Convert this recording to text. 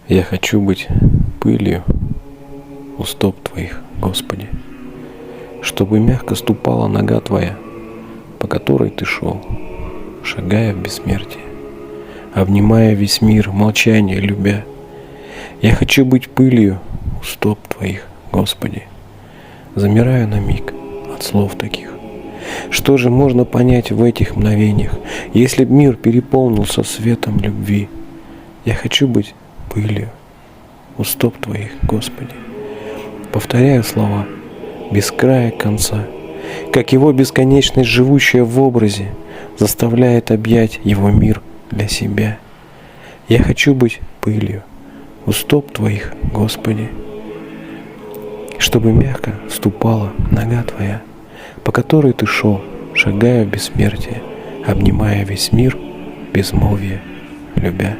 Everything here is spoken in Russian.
Я хочу быть пылью у стоп Твоих, Господи, чтобы мягко ступала нога Твоя, по которой Ты шел, шагая в бессмертие, обнимая весь мир, молчание любя. Я хочу быть пылью у стоп Твоих, Господи. Замираю на миг от слов таких. Что же можно понять в этих мгновениях, если б мир переполнился светом любви? Я хочу быть пылью у стоп Твоих, Господи. Повторяю слова без края конца, как его бесконечность, живущая в образе, заставляет объять его мир для себя. Я хочу быть пылью у стоп Твоих, Господи, чтобы мягко ступала нога Твоя, по которой Ты шел, шагая в бессмертие, обнимая весь мир, безмолвие любя.